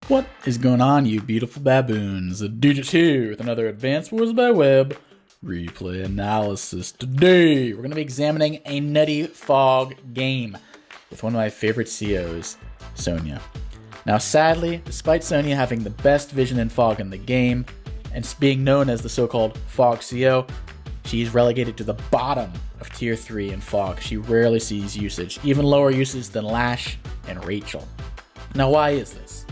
What is going on, you beautiful baboons? Deejus here with another Advanced Wars by Web replay analysis. Today, we're going to be examining a nutty fog game with one of my favorite COs, Sonja. Now, sadly, despite Sonja having the best vision in fog in the game, and being known as the so-called fog CO, she's relegated to the bottom of tier 3 in fog. She rarely sees usage, even lower usage than Lash and Rachel. Now, why is this?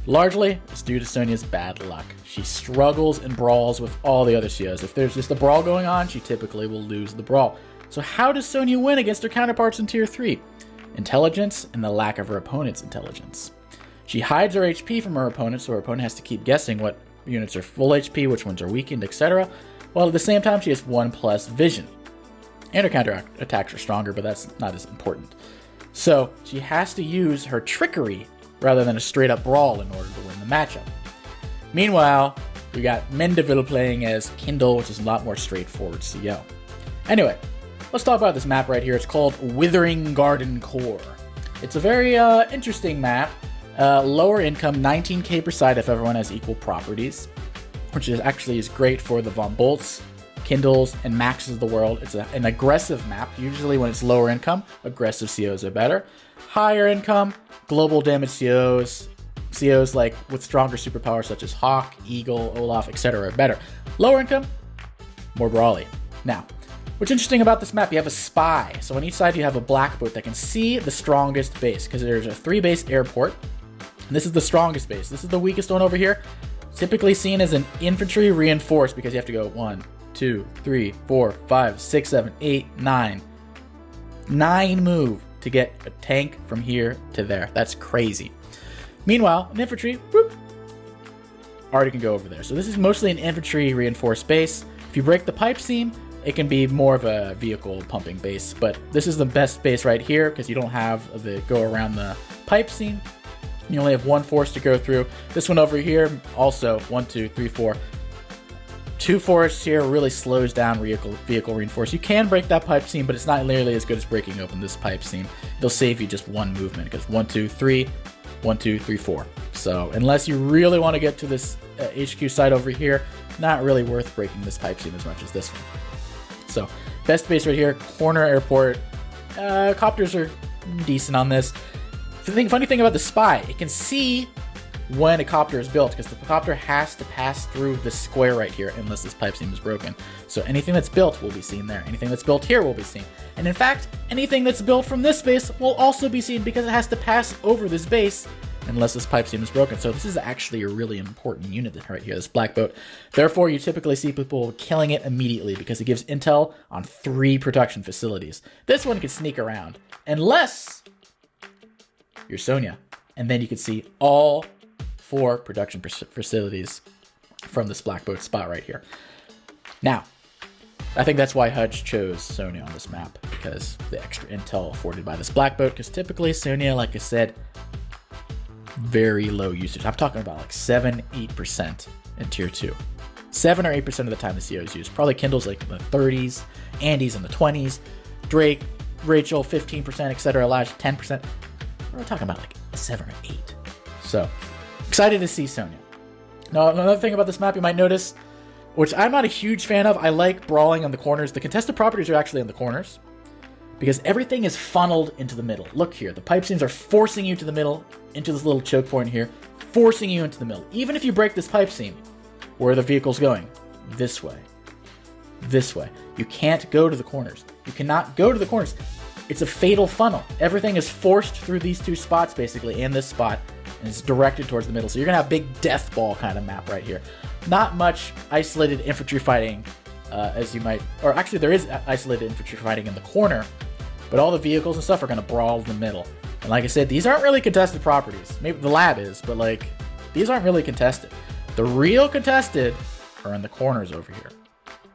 Largely, it's due to Sonja's bad luck. She struggles and brawls with all the other COs. If there's just a brawl going on, she typically will lose the brawl. So how does Sonja win against her counterparts in tier 3? Intelligence and the lack of her opponent's intelligence. She hides her HP from her opponent, so her opponent has to keep guessing what units are full HP, which ones are weakened, etc. While at the same time, she has 1+ vision. And her counter attacks are stronger, but that's not as important. So she has to use her trickery rather than a straight-up brawl in order to win the matchup. Meanwhile, we got Mendeville playing as Kindle, which is a lot more straightforward CO. Anyway, let's talk about this map right here. It's called Withering Garden Core. It's a very interesting map. Lower income, 19k per side if everyone has equal properties, which is great for the Von Bolts, Kindles, and Maxes of the world. It's an aggressive map. Usually when it's lower income, aggressive COs are better. Higher income, global damage COs like with stronger superpowers such as Hawk, Eagle, Olaf, etc. are better. Lower income, more brawly. Now, what's interesting about this map, you have a spy. So on each side you have a BLACKBOAT that can see the strongest base, because there's a 3-base airport. And this is the strongest base. This is the weakest one over here. Typically seen as an infantry reinforced, because you have to go 1, 2, 3, 4, 5, 6, 7, 8, 9. 9 move to get a tank from here to there. That's crazy. Meanwhile, an infantry, whoop, already can go over there. So this is mostly an infantry reinforced base. If you break the pipe seam, it can be more of a vehicle pumping base, but this is the best base right here because you don't have the go around the pipe seam. You only have 1 force to go through. This one over here, also 1, 2, 3, 4. 2 forests here really slows down vehicle reinforce. You can break that pipe seam, but it's not nearly as good as breaking open this pipe seam. It'll save you just 1 movement because 1, 2, 3, 1, 2, 3, 4. So unless you really want to get to this HQ site over here, not really worth breaking this pipe seam as much as this one. So best base right here, corner airport. Copters are decent on this. The funny thing about the spy, it can see when a copter is built because the copter has to pass through this square right here unless this pipe seam is broken. So anything that's built will be seen there. Anything that's built here will be seen. And in fact, anything that's built from this base will also be seen because it has to pass over this base unless this pipe seam is broken. So this is actually a really important unit right here, this BLACKBOAT. Therefore, you typically see people killing it immediately because it gives intel on 3 production facilities. This one can sneak around unless you're Sonja, and then you can see all 4 production facilities from this BLACKBOAT spot right here. Now, I think that's why Hudge chose Sonja on this map, because the extra intel afforded by this BLACKBOAT, because typically Sonja, like I said, very low usage. I'm talking about like 7-8% in tier 2. 7 or 8% of the time the CO is used. Probably Kindle's like in the 30s, Andy's in the 20s, Drake, Rachel 15%, etc. Lash 10%. We're talking about like 7 or 8. So, excited to see Sonja. Now, another thing about this map you might notice, which I'm not a huge fan of, I like brawling on the corners. The contested properties are actually on the corners because everything is funneled into the middle. Look here, the pipe seams are forcing you to the middle, into this little choke point here, forcing you into the middle. Even if you break this pipe seam, where are the vehicles going? This way. This way. You can't go to the corners. You cannot go to the corners. It's a fatal funnel. Everything is forced through these 2 spots, basically, and this spot, and it's directed towards the middle. So you're going to have a big death ball kind of map right here. Not much isolated infantry fighting, as you might... Or actually, there is isolated infantry fighting in the corner, but all the vehicles and stuff are going to brawl in the middle. And like I said, these aren't really contested properties. Maybe the lab is, but like, these aren't really contested. The real contested are in the corners over here.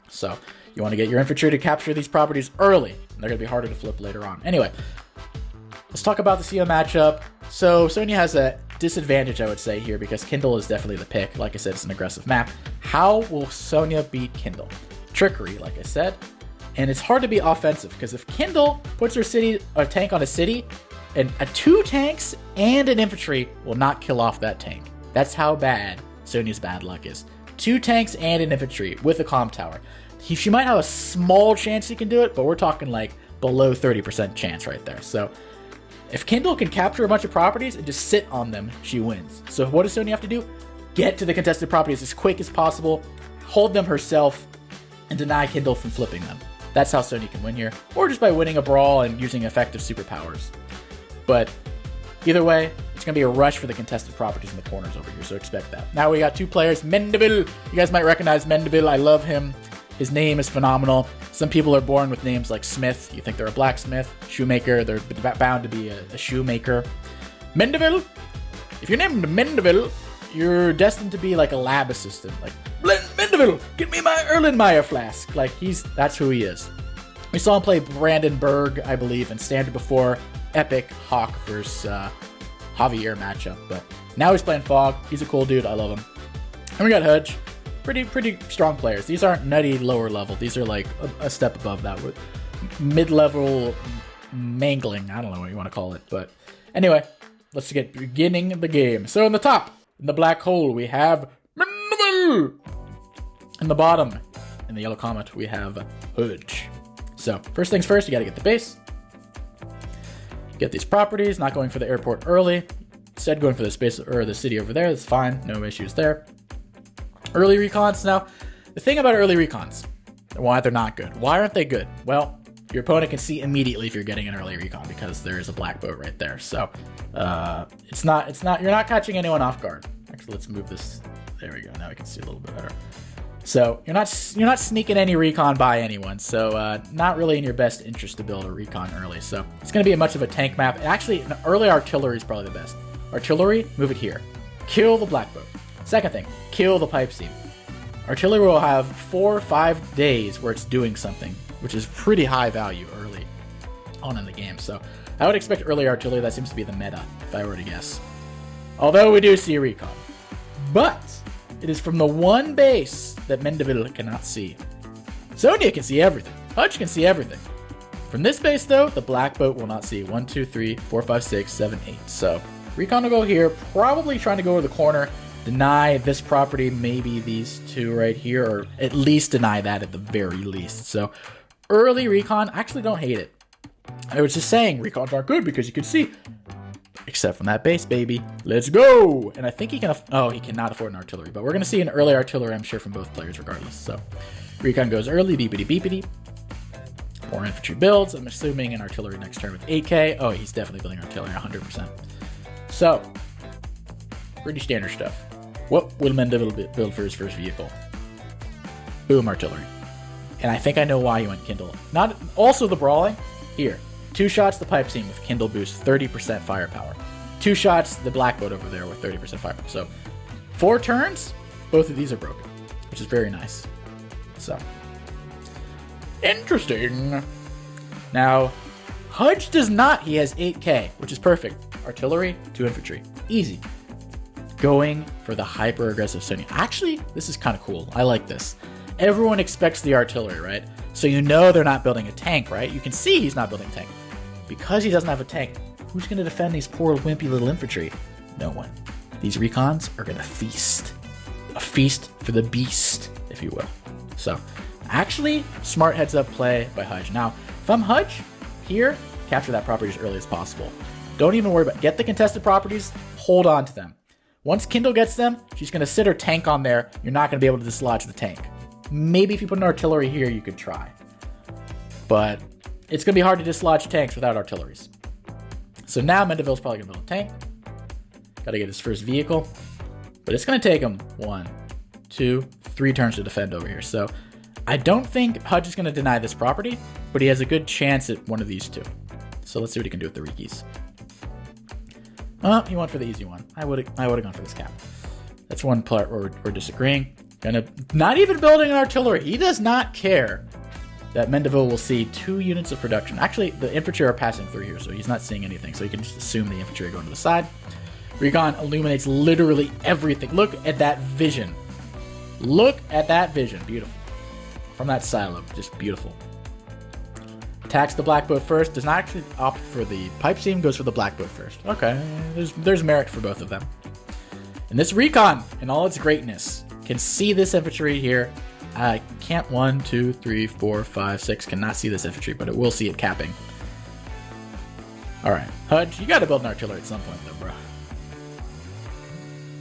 So you want to get your infantry to capture these properties early. And they're going to be harder to flip later on. Anyway, let's talk about the CO matchup. So Sonja has a disadvantage, I would say, here because Kindle is definitely the pick. Like I said, it's an aggressive map. How will Sonja beat Kindle? Trickery, like I said. And it's hard to be offensive because if Kindle puts her tank on a city, and 2 tanks and an infantry will not kill off that tank. That's how bad Sonja's bad luck is. 2 tanks and an infantry with a comm tower. She might have a small chance she can do it, but we're talking like below 30% chance right there. So if Kindle can capture a bunch of properties and just sit on them, she wins. So what does Sonja have to do? Get to the contested properties as quick as possible, hold them herself, and deny Kindle from flipping them. That's how Sonja can win here, or just by winning a brawl and using effective superpowers. But either way, it's going to be a rush for the contested properties in the corners over here, so expect that. Now we got 2 players, Mendeville. You guys might recognize Mendeville. I love him. His name is phenomenal. Some people are born with names like Smith. You think they're a blacksmith, shoemaker. They're bound to be a shoemaker. Mendeville, if you're named Mendeville, you're destined to be like a lab assistant. Like, Mendeville, get me my Erlenmeyer flask. Like, that's who he is. We saw him play Brandenburg, I believe, in Standard before. Epic Hawk versus Javier matchup. But now he's playing Fog. He's a cool dude. I love him. And we got Hudge. Pretty strong players. These aren't nutty lower level. These are like a step above that with mid-level mangling. I don't know what you want to call it. But anyway, let's get beginning the game. So in the top, in the black hole, we have Mendeville. In the bottom, in the yellow comet, we have Hudge. So first things first, you got to get the base. Get these properties, not going for the airport early. Instead, going for the space or the city over there. That's fine. No issues there. Early recons. Now, the thing about early recons, why they're not good. Why aren't they good? Well, your opponent can see immediately if you're getting an early recon because there is a black boat right there. So you're not catching anyone off guard. Actually, let's move this. There we go. Now we can see a little bit better. So you're not sneaking any recon by anyone. So not really in your best interest to build a recon early. So it's going to be much of a tank map. Actually, an early artillery is probably the best. Artillery, move it here. Kill the black boat. Second thing, kill the pipe seam. Artillery will have 4 or 5 days where it's doing something, which is pretty high value early on in the game. So I would expect early artillery. That seems to be the meta, if I were to guess. Although we do see a recon. But it is from the one base that Mendeville cannot see. Sonja can see everything. Hudge can see everything. From this base, though, the black boat will not see. 1, 2, 3, 4, 5, 6, 7, 8. So recon will go here, probably trying to go to the corner. Deny this property, maybe these 2 right here, or at least deny that at the very least. So early recon, I actually don't hate it. I was just saying recons aren't good because you can see, except from that base, baby. Let's go! And I think he can, he cannot afford an artillery, but we're going to see an early artillery, I'm sure, from both players regardless. So recon goes early, beepity beepity. More infantry builds. I'm assuming an artillery next turn with 8k. Oh, he's definitely building artillery, 100%. So, pretty standard stuff. What will Mendeville build for his first vehicle? Boom, artillery. And I think I know why he went Kindle. Not also the brawling. Here, 2 shots the pipe seam with Kindle boost, 30% firepower. 2 shots the black boat over there with 30% firepower. So 4 turns, both of these are broken, which is very nice. So interesting. Now Hudge does not. He has 8k, which is perfect. Artillery, 2 infantry, easy. Going for the hyper-aggressive Sonja. Actually, this is kind of cool. I like this. Everyone expects the artillery, right? So you know they're not building a tank, right? You can see he's not building a tank. Because he doesn't have a tank, who's going to defend these poor, wimpy little infantry? No one. These recons are going to feast. A feast for the beast, if you will. So, actually, smart heads-up play by Hudge. Now, if I'm Hudge, here, capture that property as early as possible. Don't even worry about it. Get the contested properties, hold on to them. Once Kindle gets them, she's going to sit her tank on there. You're not going to be able to dislodge the tank. Maybe if you put an artillery here, you could try. But it's going to be hard to dislodge tanks without artilleries. So now Mendeville's probably going to build a tank. Got to get his first vehicle. But it's going to take him 1, 2, 3 turns to defend over here. So I don't think Hudge is going to deny this property, but he has a good chance at one of these 2. So let's see what he can do with the Rikis. Oh, he went for the easy one. I would have gone for this cap. That's one part where we're disagreeing. Not even building an artillery. He does not care that Mendeville will see 2 units of production. Actually, the infantry are passing through here, so he's not seeing anything. So he can just assume the infantry are going to the side. Recon illuminates literally everything. Look at that vision. Look at that vision. Beautiful. From that silo, just beautiful. Attacks the black boat first. Does not actually opt for the pipe seam. Goes for the black boat first. Okay, there's merit for both of them. And this recon, in all its greatness, can see this infantry here. I can't 1, 2, 3, 4, 5, 6. Cannot see this infantry, but it will see it capping. All right, Hudge, you got to build an artillery at some point, though, bro.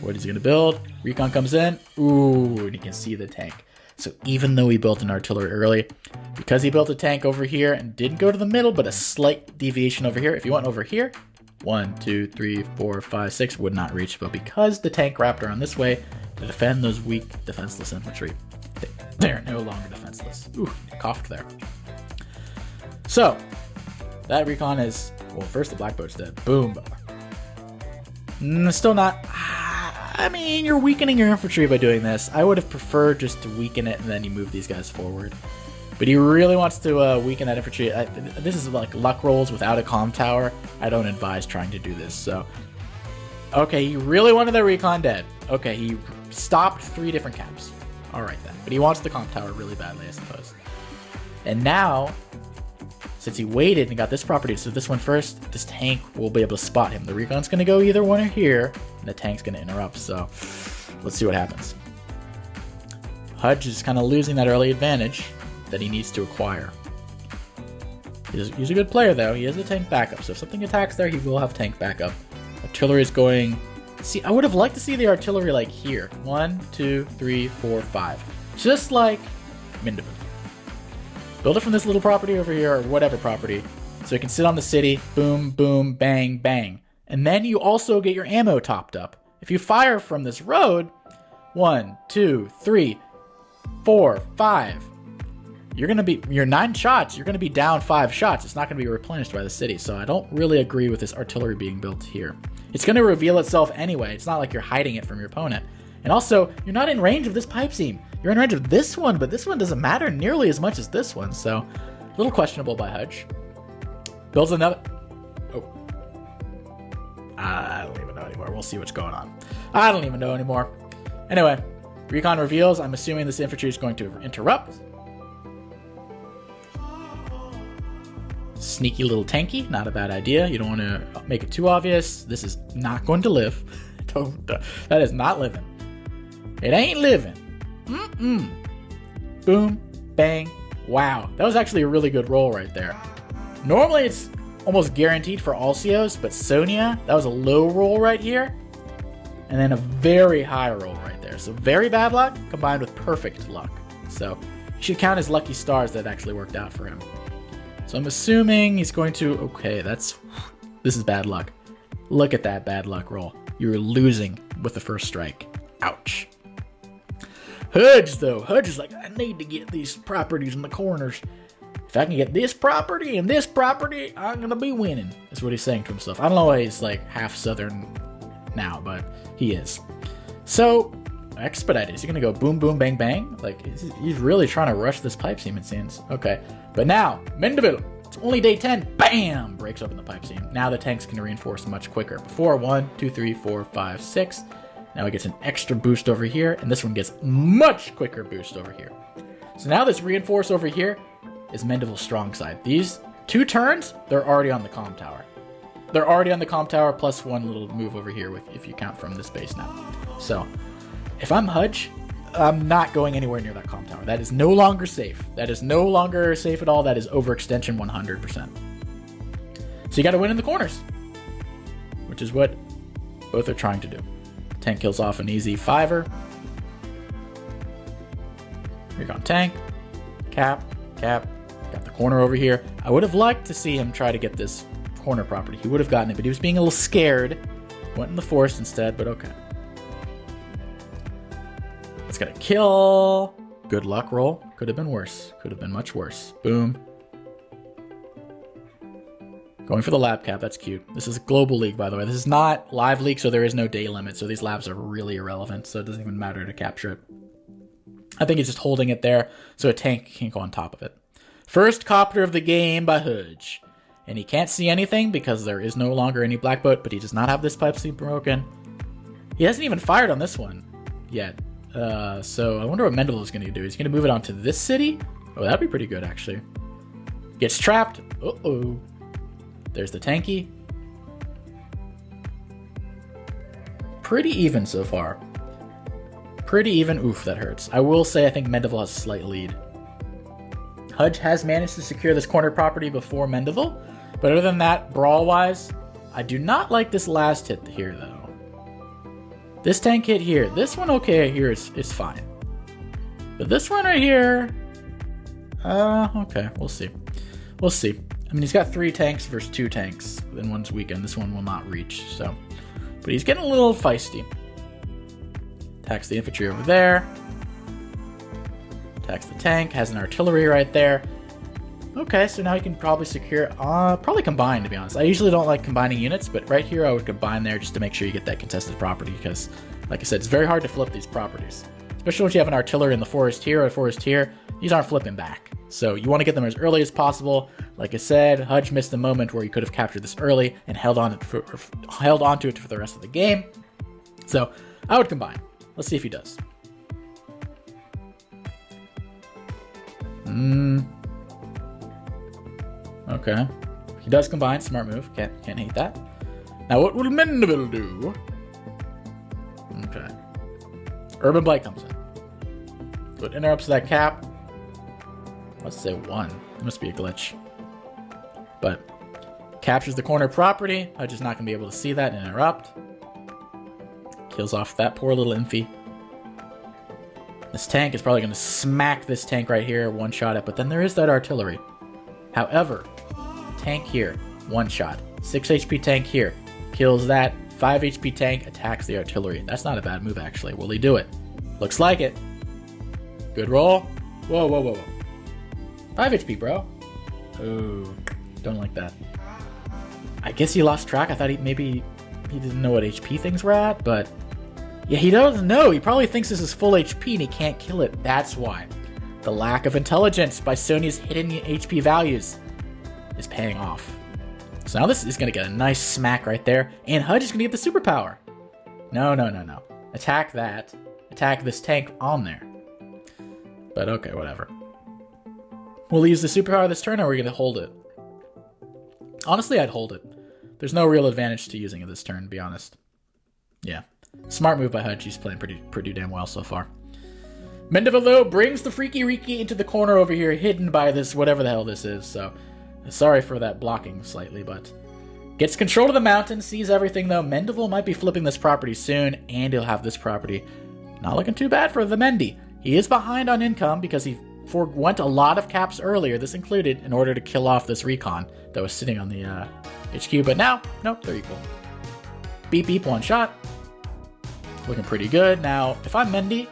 What is he gonna build? Recon comes in. Ooh, and you can see the tank. So even though he built an artillery early, because he built a tank over here and didn't go to the middle, but a slight deviation over here. If you went over here, 1, 2, 3, 4, 5, 6 would not reach. But because the tank wrapped around this way to defend those weak, defenseless infantry, they're no longer defenseless. Ooh, coughed there. So that recon is, well, first the black boat's dead. Boom. Still not. I mean, you're weakening your infantry by doing this. I would have preferred just to weaken it and then you move these guys forward. But he really wants to weaken that infantry. This is like luck rolls without a comm tower. I don't advise trying to do this. So, okay, he really wanted the recon dead. Okay, he stopped 3 different caps. All right then. But he wants the comm tower really badly, I suppose. And now, since he waited and got this property, so this one first, this tank will be able to spot him. The recon's going to go either one or here, and the tank's going to interrupt. So let's see what happens. Hudge is kind of losing that early advantage that he needs to acquire. He's a good player, though. He has a tank backup, so if something attacks there, he will have tank backup. Artillery is going... See, I would have liked to see the artillery like here. 1, 2, 3, 4, 5. Just like Mindaboo. Build it from this little property over here, or whatever property, so it can sit on the city. Boom, boom, bang, bang. And then you also get your ammo topped up. If you fire from this road, 1, 2, 3, 4, 5. You're going to be, your 9 shots, you're going to be down 5 shots. It's not going to be replenished by the city. So I don't really agree with this artillery being built here. It's going to reveal itself anyway. It's not like you're hiding it from your opponent. And also, you're not in range of this pipe seam. You're in range of this one, but this one doesn't matter nearly as much as this one. So a little questionable by Hudge. Builds another... Oh. I don't even know anymore. We'll see what's going on. I don't even know anymore. Anyway, recon reveals. I'm assuming this infantry is going to interrupt. Sneaky little tanky. Not a bad idea. You don't want to make it too obvious. This is not going to live. That is not living. It ain't living. Boom, bang, wow. That was actually a really good roll right there. Normally it's almost guaranteed for all COs, but Sonja, that was a low roll right here. And then a very high roll right there. So very bad luck combined with perfect luck. So you should count as lucky stars that actually worked out for him. So I'm assuming he's going to, okay, this is bad luck. Look at that bad luck roll. You're losing with the first strike. Ouch. Hudge, though. Hudge is like, I need to get these properties in the corners. If I can get this property and this property, I'm going to be winning. That's what he's saying to himself. I don't know why he's like half Southern now, but he is. So, expedite. Is he going to go boom, boom, bang, bang? Like, he's really trying to rush this pipe seam, it seems. Okay. But now, Mindaboo. It's only day 10. Bam! Breaks open the pipe seam. Now the tanks can reinforce much quicker. Before, 1, 2, 3, 4, 5, 6. Now it gets an extra boost over here, and this one gets much quicker boost over here. So now this reinforce over here is Mendevil's strong side. These 2 turns, they're already on the comm tower. They're already on the comm tower, plus 1 little move over here with, if you count from this base now. So, if I'm Hudge, I'm not going anywhere near that comm tower. That is no longer safe. That is no longer safe at all. That is overextension 100%. So you got to win in the corners, which is what both are trying to do. Tank kills off an easy 5er. Recon tank. Cap. Got the corner over here. I would have liked to see him try to get this corner property. He would have gotten it, but he was being a little scared. Went in the forest instead, but okay. It's gonna kill. Good luck roll. Could have been worse. Could have been much worse. Boom. Going for the lab cap. That's cute. This is a global league, by the way. This is not live league, so there is no day limit. So these labs are really irrelevant. So it doesn't even matter to capture it. I think he's just holding it there so a tank can't go on top of it. First copter of the game by Hudge. And he can't see anything because there is no longer any BLACKBOAT, but he does not have this pipe seam broken. He hasn't even fired on this one yet. So I wonder what Mendel is going to do. He's going to move it onto this city? Oh, that'd be pretty good, actually. Gets trapped. Uh-oh. There's the tanky. Pretty even so far. Pretty even. Oof, that hurts. I will say I think Mendeville has a slight lead. Hudge has managed to secure this corner property before Mendeville, but other than that, brawl-wise, I do not like this last hit here, though. This tank hit here, this one okay here is fine. But this one right here, okay, we'll see. We'll see. I mean, he's got 3 tanks versus 2 tanks, and one's weakened. This one will not reach, so. But he's getting a little feisty. Attacks the infantry over there. Attacks the tank, has an artillery right there. Okay, so now you can probably secure, probably combine, to be honest. I usually don't like combining units, but right here I would combine there just to make sure you get that contested property, because, like I said, it's very hard to flip these properties. Especially once you have an artillery in the forest here or a forest here, these aren't flipping back. So you want to get them as early as possible. Like I said, Hudge missed the moment where he could have captured this early and held onto it for the rest of the game. So I would combine. Let's see if he does. Okay. He does combine. Smart move. Can't hate that. Now what will Mendeville do? Okay. Urban Blight comes in. So it interrupts that cap. Let's say 1. It must be a glitch. But captures the corner property. Hudge is not going to be able to see that and interrupt. Kills off that poor little infy. This tank is probably going to smack this tank right here, one-shot it, but then there is that artillery. However, tank here, one-shot. 6 HP tank here, kills that. 5 HP tank, attacks the artillery. That's not a bad move, actually. Will he do it? Looks like it. Good roll. Whoa, whoa, whoa, whoa. 5 HP, bro. Oh, don't like that. I guess he lost track. I thought maybe he didn't know what HP things were at, but yeah, he doesn't know. He probably thinks this is full HP and he can't kill it. That's why. The lack of intelligence by Sonja's hidden HP values is paying off. So now this is going to get a nice smack right there, and Hudge is going to get the superpower. No, no, no, no. Attack that. Attack this tank on there. But okay, whatever. We'll use the superpower this turn, or we're going to hold it. Honestly, I'd hold it. There's no real advantage to using it this turn, to be honest. Yeah. Smart move by Hudge. He's playing pretty damn well so far. Mendeville, though, brings the Freaky Reeky into the corner over here, hidden by this, whatever the hell this is. So, sorry for that blocking slightly, but gets control of the mountain, sees everything, though. Mendeville might be flipping this property soon, and he'll have this property. Not looking too bad for the Mendy. He is behind on income because he forwent a lot of caps earlier, this included, in order to kill off this recon that was sitting on the HQ. But now, nope, they're equal. Beep, beep, one shot. Looking pretty good. Now, if I'm Mendy,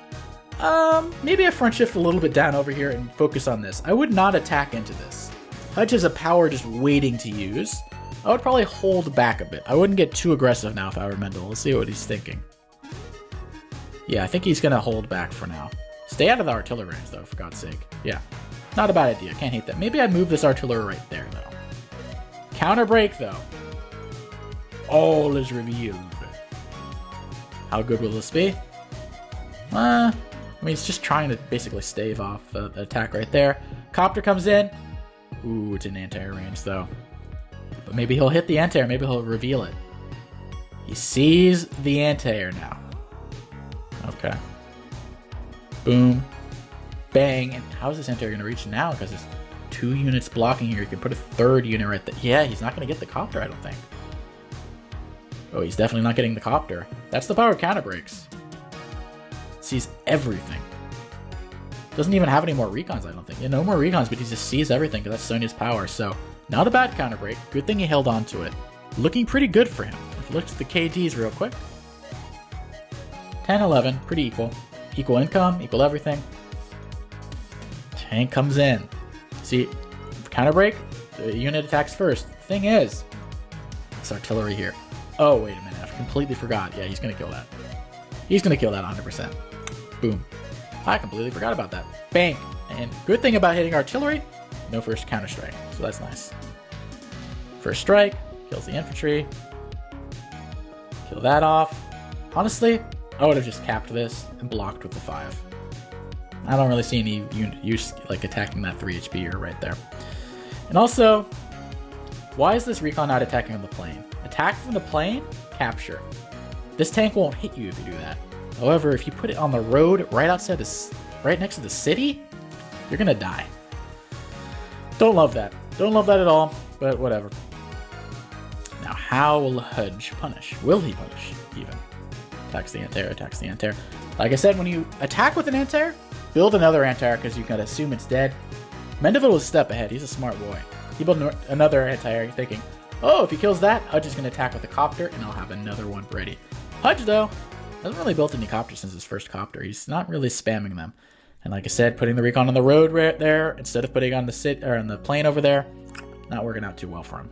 maybe I front shift a little bit down over here and focus on this. I would not attack into this. Hudge has a power just waiting to use. I would probably hold back a bit. I wouldn't get too aggressive now if I were Mendel. Let's see what he's thinking. Yeah, I think he's going to hold back for now. Stay out of the artillery range, though, for God's sake. Yeah, not a bad idea. Can't hate that. Maybe I'd move this artillery right there, though. Counter break, though. All is revealed. How good will this be? I mean, he's just trying to basically stave off the attack right there. Copter comes in. Ooh, it's in anti-air range, though. But maybe he'll hit the anti-air. Maybe he'll reveal it. He sees the anti-air now. Okay. Boom. Bang. And how is this anti-air going to reach now? Because there's 2 units blocking here. You can put a 3rd unit right there. Yeah, he's not going to get the copter, I don't think. Oh, he's definitely not getting the copter. That's the power of counter breaks. Sees everything. Doesn't even have any more recons, I don't think. Yeah, no more recons, but he just sees everything because that's Sonja's power. So, not a bad counter break. Good thing he held on to it. Looking pretty good for him. If you look at the KDs real quick. 10, 11, pretty equal. Equal income, equal everything. Tank comes in. See, counter break, the unit attacks first. The thing is, this artillery here. Oh, wait a minute, I completely forgot. Yeah, he's going to kill that. He's going to kill that 100%. Boom. I completely forgot about that. Bang. And good thing about hitting artillery, no first counter strike. So that's nice. First strike, kills the infantry. Kill that off. Honestly, I would have just capped this and blocked with the 5. I don't really see any use like attacking that 3 HP right there. And also, why is this recon not attacking on the plane? Attack from the plane, capture. This tank won't hit you if you do that. However, if you put it on the road right outside this, right next to the city, you're gonna die. Don't love that. Don't love that at all, but whatever. Now, how will Hudge punish? Will he punish, even? Attacks the anti-air, attacks the anti-air. Like I said, when you attack with an anti-air, build another anti-air because you can assume it's dead. Mendeville was a step ahead. He's a smart boy. He built another anti-air thinking, oh, if he kills that, Hudge is going to attack with a copter, and I'll have another one ready. Hudge, though, hasn't really built any copters since his first copter. He's not really spamming them. And like I said, putting the recon on the road right there instead of putting on the plane over there, not working out too well for him.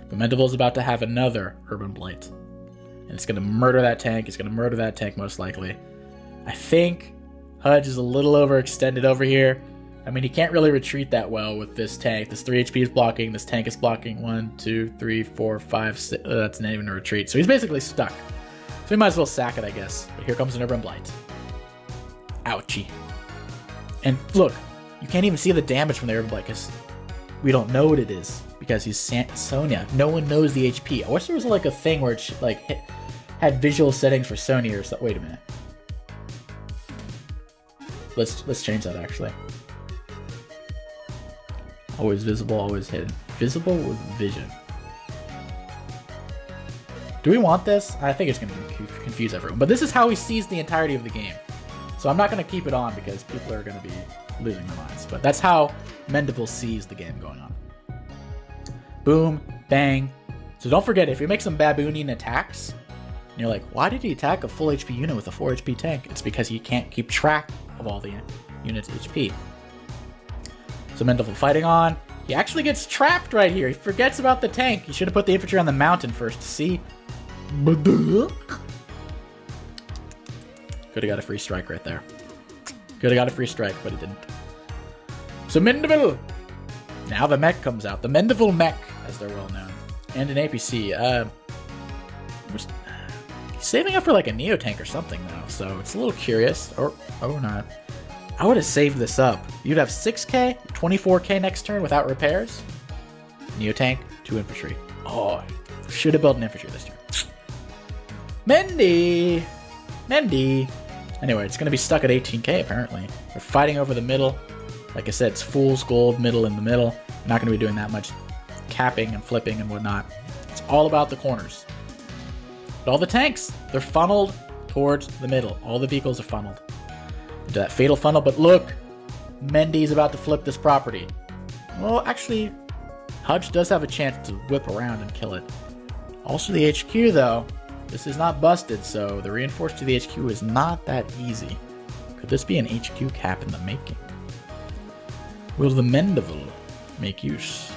But Mendeville's about to have another Urban Blight. And it's going to murder that tank. It's going to murder that tank most likely. I think Hudge is a little overextended over here. I mean, he can't really retreat that well with this tank. This 3 HP is blocking. This tank is blocking 1, 2, 3, 4, 5, 6. That's not even a retreat. So he's basically stuck. So we might as well sack it, I guess. But here comes an Urban Blight. Ouchie. And look, you can't even see the damage from the Urban Blight because we don't know what it is. Because he's Sonja. No one knows the HP. I wish there was like a thing where it had visual settings for Sonja or something. Wait a minute. Let's change that actually. Always visible, always hidden. Visible with vision. Do we want this? I think it's going to confuse everyone. But this is how he sees the entirety of the game. So I'm not going to keep it on because people are going to be losing their minds. But that's how Mendeville sees the game going on. Boom, bang. So don't forget, if you make some baboonian attacks, and you're like, why did he attack a full HP unit with a 4 HP tank? It's because he can't keep track of all the unit's HP. So Mendeville fighting on. He actually gets trapped right here. He forgets about the tank. He should have put the infantry on the mountain first to see. Could have got a free strike right there. Could have got a free strike, but he didn't. So Mendeville. Now the mech comes out. The Mendeville mech, as they're well known. And an APC. He's saving up for like a Neo tank or something, though. So it's a little curious. Or not. I would have saved this up. You'd have 6k, 24k next turn without repairs. Neo tank, 2 infantry. Oh, should have built an infantry this turn. Mendy! Anyway, it's going to be stuck at 18k apparently. They're fighting over the middle. Like I said, it's fool's gold, middle in the middle. I'm not going to be doing that much capping and flipping and whatnot. It's all about the corners. But all the tanks, they're funneled towards the middle. All the vehicles are funneled into that fatal funnel. But look, Mendy's about to flip this property. Well, actually, Hudge does have a chance to whip around and kill it. Also the HQ, though. This is not busted, so the reinforced to the HQ is not that easy. Could this be an HQ cap in the making? Will the Mendeville make use?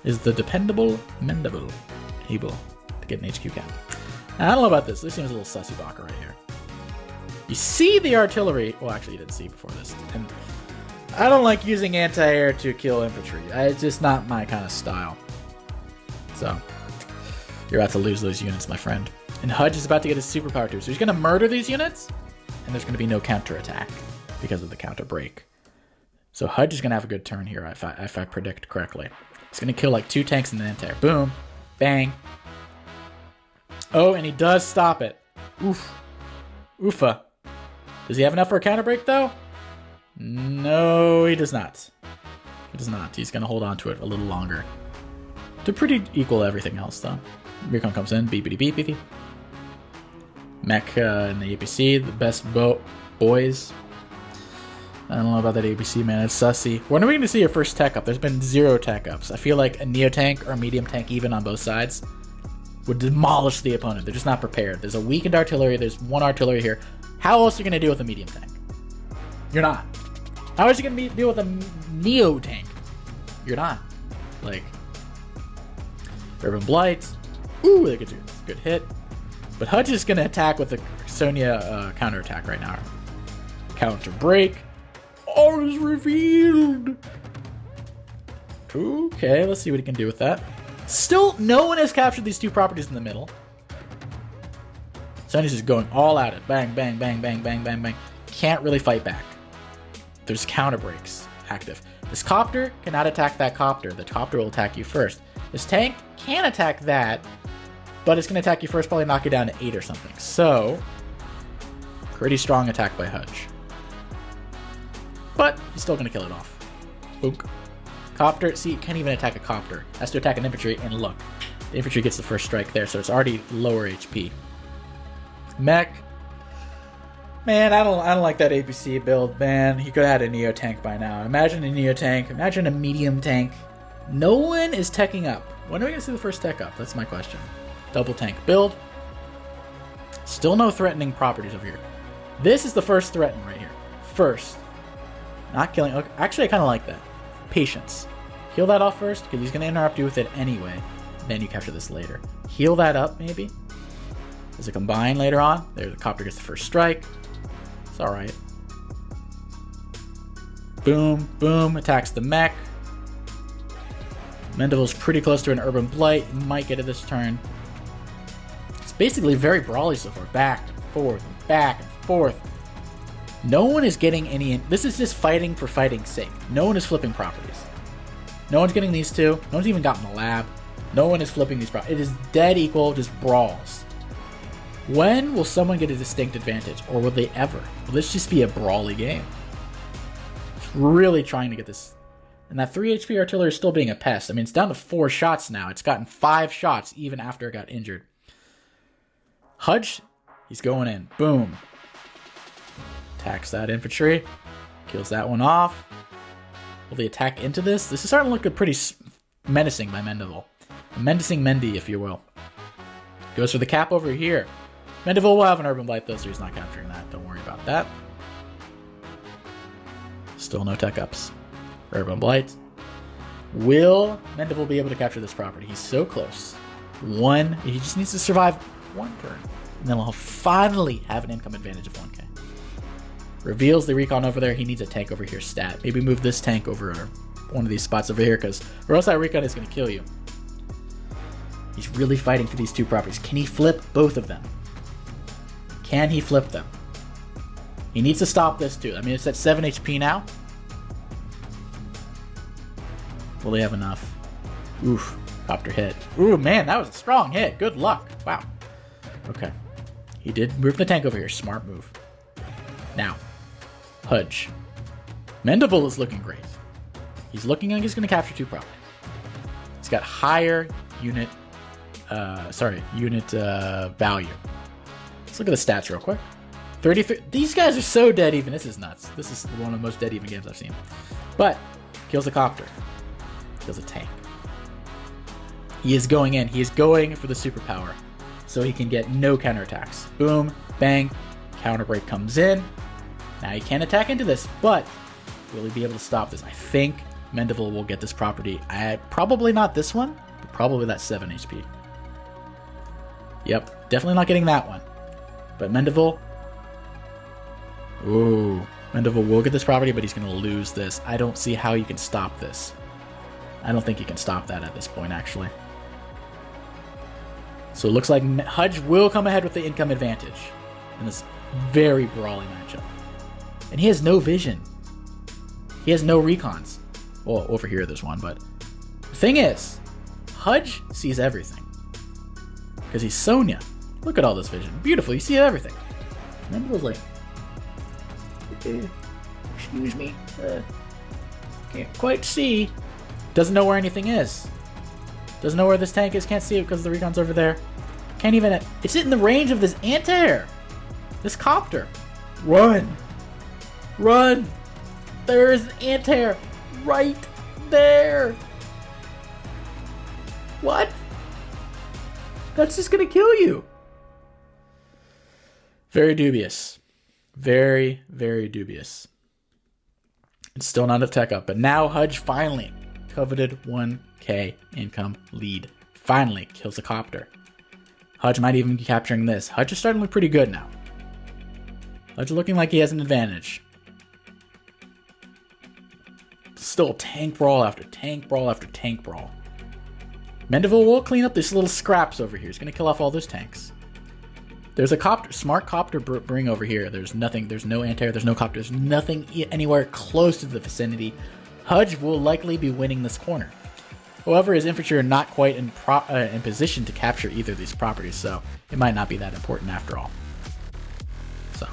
Is the dependable Mendeville able to get an HQ cap? Now, I don't know about this. This seems a little sussy Baka right here. You see the artillery. Well, actually, you didn't see before this. And I don't like using anti-air to kill infantry. It's just not my kind of style. So, you're about to lose those units, my friend. And Hudge is about to get his superpower too. So he's going to murder these units, and there's going to be no counterattack because of the counter break. So Hudge is going to have a good turn here if I predict correctly. He's going to kill like 2 tanks in the anti-air. Boom. Bang. Oh, and he does stop it. Oof. Oofa. Does he have enough for a counter break, though? No, he does not. He does not. He's going to hold on to it a little longer. They're pretty equal to everything else, though. Recon comes in. Beepity beepity. Mech and the APC, the best boys. I don't know about that APC, man. It's sussy. When are we going to see your first tech up? There's been 0 tech ups. I feel like a Neo tank or a medium tank, even on both sides, would demolish the opponent. They're just not prepared. There's a weakened artillery. There's 1 artillery here. How else are you going to deal with a medium tank? You're not. How else are you going to deal with a Neo tank? You're not. Like, Urban Blight. Ooh, they could do a good hit. But Hudge is going to attack with the Sonja counterattack right now. Counter break. All is revealed. Okay, let's see what he can do with that. Still, no one has captured these 2 properties in the middle. Sonja's just going all at it. Bang, bang, bang, bang, bang, bang, bang. Can't really fight back. There's counter breaks. active. This copter cannot attack that copter. The copter will attack you first. This tank can attack that, but it's going to attack you first, probably knock you down to 8 or something. So, pretty strong attack by Hudge. But he's still going to kill it off. Book. Copter, see, can't even attack a copter. Has to attack an infantry, and look. The infantry gets the first strike there, so it's already lower HP. Mech. Man, I don't like that APC build, man. He could have had a Neo tank by now. Imagine a Neo tank. Imagine a medium tank. No one is teching up. When are we going to see the first tech up? That's my question. Double tank build. Still no threatening properties over here. This is the first threaten right here. First. Not killing. Okay. Actually, I kind of like that. Patience. Heal that off first, because he's going to interrupt you with it anyway. Then you capture this later. Heal that up, maybe. Does it combine later on? There, the copter gets the first strike. It's alright. Boom, boom. Attacks the mech. Mendevil's pretty close to an Urban Blight. Might get it this turn. It's basically very brawly so far. Back and forth and back and forth. No one is getting any... This is just fighting for fighting's sake. No one is flipping properties. No one's getting these two. No one's even gotten the lab. No one is flipping these properties. It is dead equal, just brawls. When will someone get a distinct advantage? Or will they ever? Will this just be a brawly game? It's really trying to get this... And that 3 HP artillery is still being a pest. I mean, it's down to 4 shots now. It's gotten 5 shots even after it got injured. Hudge, he's going in. Boom. Attacks that infantry. Kills that one off. Will they attack into this? This is starting to look pretty menacing by Mendevil. A menacing Mendy, if you will. Goes for the cap over here. Mendevil will have an Urban Blight though, so he's not capturing that. Don't worry about that. Still no tech ups. Urban Blight. Will Mendevil be able to capture this property? He's so close. He just needs to survive 1 turn. And then he'll finally have an income advantage of 1k. Reveals the recon over there. He needs a tank over here stat. Maybe move this tank over one of these spots over here, or else that recon is going to kill you. He's really fighting for these 2 properties. Can he flip both of them? Can he flip them? He needs to stop this too. I mean, it's at 7 HP now. Will they have enough? Oof. Copter hit. Ooh, man, that was a strong hit. Good luck. Wow. Okay. He did move the tank over here. Smart move. Now, Hudge. Mendevil is looking great. He's looking like he's going to capture 2 properties. He's got higher unit value. Let's look at the stats real quick. 33. These guys are so dead even. This is nuts. This is one of the most dead even games I've seen. But kills a copter. Kills a tank. He is going in. He is going for the superpower. So he can get no counterattacks. Boom. Bang. Counter break comes in. Now he can't attack into this, but will he be able to stop this? I think Mendevil will get this property. Probably not this one, but probably that 7 HP. Yep, definitely not getting that one. But Mendevil... Ooh, Mendevil will get this property, but he's going to lose this. I don't see how you can stop this. I don't think you can stop that at this point, actually. So it looks like Hudge will come ahead with the income advantage in this very brawly matchup. And he has no vision. He has no recons. Well, over here there's one, but... The thing is, Hudge sees everything. Because he's Sonja. Look at all this vision. Beautiful, you see everything. And then it was like... excuse me. Can't quite see. Doesn't know where anything is. Doesn't know where this tank is. Can't see it because the recon's over there. Can't even... It's in the range of this anti-air. This copter. Run. Run. There's anti-air. Right there. What? That's just gonna kill you. Very dubious. Very, very dubious. It's still not a tech up, but now Hudge finally coveted 1k income lead. Finally kills a copter. Hudge might even be capturing this. Hudge is starting to look pretty good now. Hudge looking like he has an advantage. Still tank brawl after tank brawl after tank brawl. Mendevil will clean up these little scraps over here. He's going to kill off all those tanks. There's a copter, smart copter bring over here. There's nothing. There's no anti-air. There's no copter. There's nothing anywhere close to the vicinity. Hudge will likely be winning this corner. However, his infantry are not quite in position to capture either of these properties, so it might not be that important after all. So,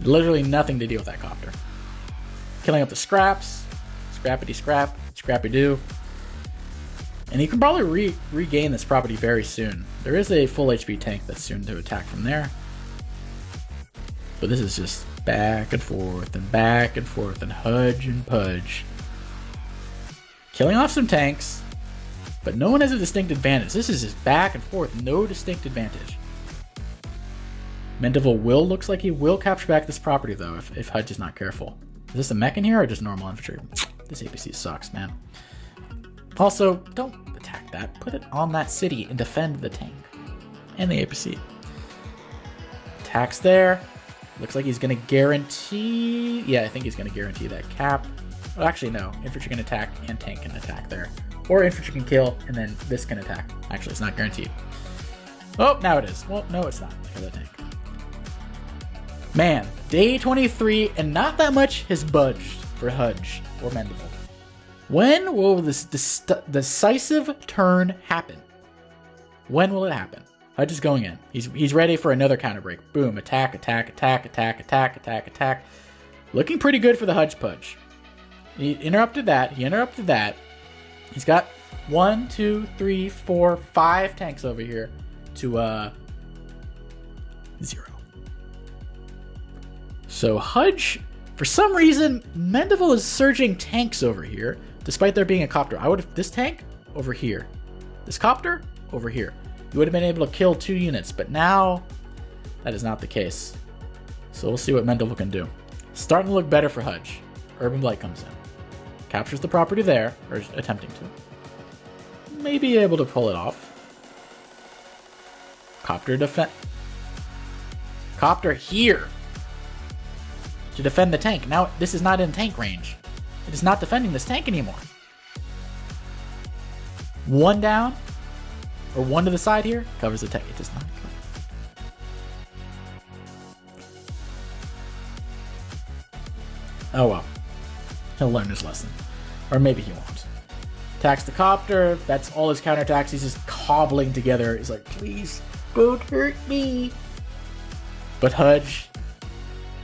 literally nothing to do with that copter. Killing up the scraps, scrappity scrap, scrappy doo. And you can probably regain this property very soon. There is a full HP tank that's soon to attack from there. But this is just back and forth and hudge and pudge. Killing off some tanks, but no one has a distinct advantage. This is just back and forth, no distinct advantage. Mendeville looks like he will capture back this property though, if Hudge is not careful. Is this a mech in here or just normal infantry? This APC sucks, man. Also, don't attack that. Put it on that city and defend the tank. And the APC. Attacks there. Looks like he's going to guarantee... Yeah, I think he's going to guarantee that cap. Well, actually, no. Infantry can attack and tank can attack there. Or infantry can kill and then this can attack. Actually, it's not guaranteed. Oh, now it is. Well, no, it's not. For the tank. Man, day 23 and not that much has budged for Hudge or Mendeville. When will this decisive turn happen? When will it happen? Hudge is going in. He's ready for another counter break. Boom, attack, attack, attack, attack, attack, attack, attack. Looking pretty good for the Hudge Pudge. He interrupted that. He's got 1, 2, 3, 4, 5 tanks over here to 0. So Hudge, for some reason, Mendeville is surging tanks over here, despite there being a copter. I would have this tank over here, this copter over here. You would have been able to kill 2 units, but now that is not the case. So we'll see what Mendeville can do. Starting to look better for Hudge. Urban Blight comes in, captures the property there, or attempting to. May be able to pull it off. Copter defend. Copter here to defend the tank. Now this is not in tank range. It is not defending this tank anymore. 1 down, or 1 to the side here, covers the tank. It does not cover. Oh well. He'll learn his lesson. Or maybe he won't. Attacks the copter. That's all his counterattacks. He's just cobbling together. He's like, please, don't hurt me. But Hudge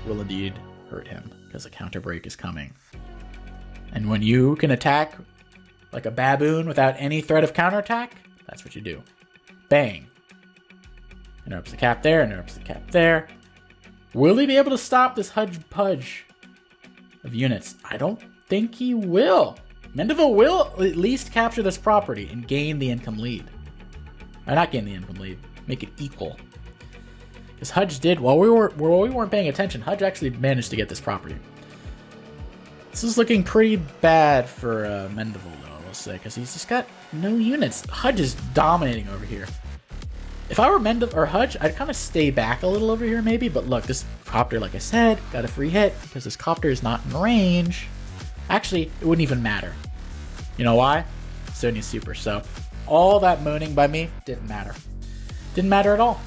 will indeed hurt him, because a counter break is coming. And when you can attack like a baboon without any threat of counterattack, that's what you do. Bang. Interrupts the cap there, interrupts the cap there. Will he be able to stop this Hudge Pudge of units? I don't think he will. Mendeville will at least capture this property and gain the income lead. Or not gain the income lead, make it equal. Because Hudge did, while we weren't paying attention, Hudge actually managed to get this property. This is looking pretty bad for Mendeville, though, I will say, because he's just got no units. Hudge is dominating over here. If I were Mendeville or Hudge, I'd kind of stay back a little over here, maybe. But look, this copter, like I said, got a free hit because this copter is not in range. Actually, it wouldn't even matter. You know why? Sonja's super. So all that moaning by me didn't matter. Didn't matter at all.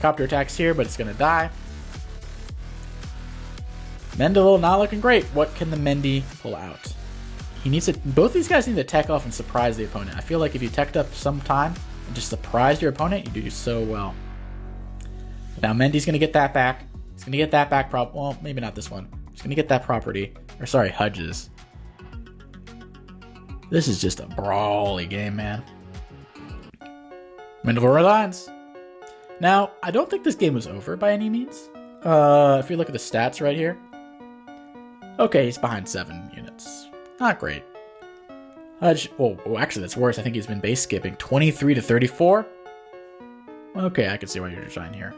Copter attacks here, but it's going to die. Mendeville not looking great. What can the Mendy pull out? He needs to. Both these guys need to tech off and surprise the opponent. I feel like if you teched up some time and just surprise your opponent, you do so well. Now Mendy's going to get that back. He's going to get that back. Well, maybe not this one. He's going to get that property. Or sorry, Hudges. This is just a brawly game, man. Mendeville resigns. Now, I don't think this game was over by any means. If you look at the stats right here. Okay, he's behind 7 units. Not great. Hudge, oh, actually that's worse. I think he's been base skipping. 23 to 34. Okay, I can see why you're trying here.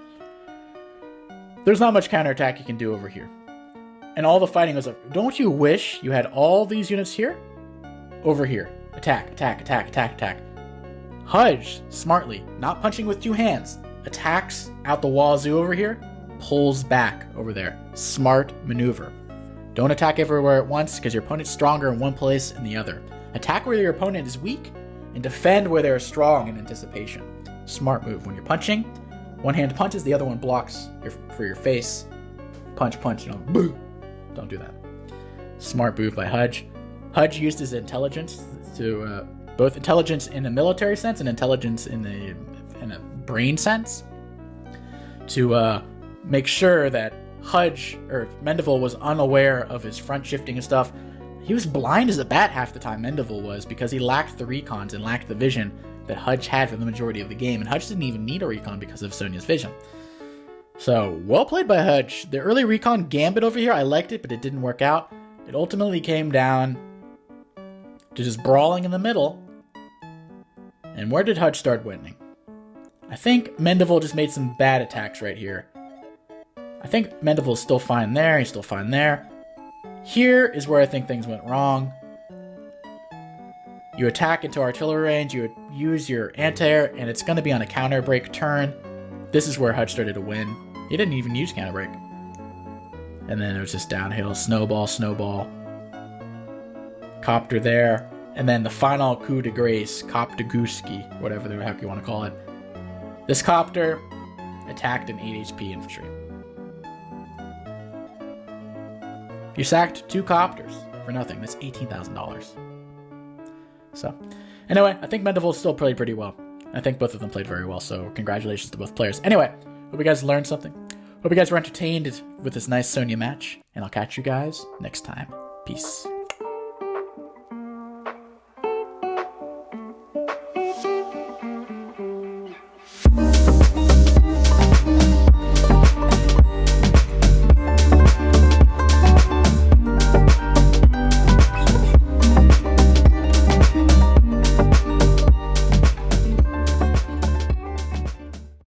There's not much counterattack you can do over here. And all the fighting was up. Don't you wish you had all these units here? Over here. Attack, attack, attack, attack, attack. Hudge, smartly, not punching with 2 hands, attacks out the wazoo over here, pulls back over there. Smart maneuver. Don't attack everywhere at once because your opponent's stronger in one place and the other. Attack where your opponent is weak and defend where they're strong in anticipation. Smart move. When you're punching, one hand punches, the other one blocks for your face. Punch, punch, boo. Don't do that. Smart move by Hudge. Hudge used his intelligence to both intelligence in a military sense and intelligence in a brain sense to make sure that Mendeville was unaware of his front shifting and stuff. He was blind as a bat half the time, Mendeville was, because he lacked the recons and lacked the vision that Hudge had for the majority of the game, and Hudge didn't even need a recon because of Sonja's vision. So, well played by Hudge. The early recon gambit over here, I liked it, but it didn't work out. It ultimately came down to just brawling in the middle. And where did Hudge start winning? I think Mendeville just made some bad attacks right here. I think Mendeville's still fine there, he's still fine there. Here is where I think things went wrong. You attack into artillery range, you use your anti-air, and it's going to be on a counter break turn. This is where Hudge started to win. He didn't even use counter break. And then it was just downhill, snowball, snowball. Copter there. And then the final coup de grace, Koptaguski, whatever the heck you want to call it. This copter attacked an 8 HP infantry. You sacked 2 copters for nothing. That's $18,000. So, anyway, I think Mendeville still played pretty well. I think both of them played very well, so congratulations to both players. Anyway, hope you guys learned something. Hope you guys were entertained with this nice Sonja match, and I'll catch you guys next time. Peace.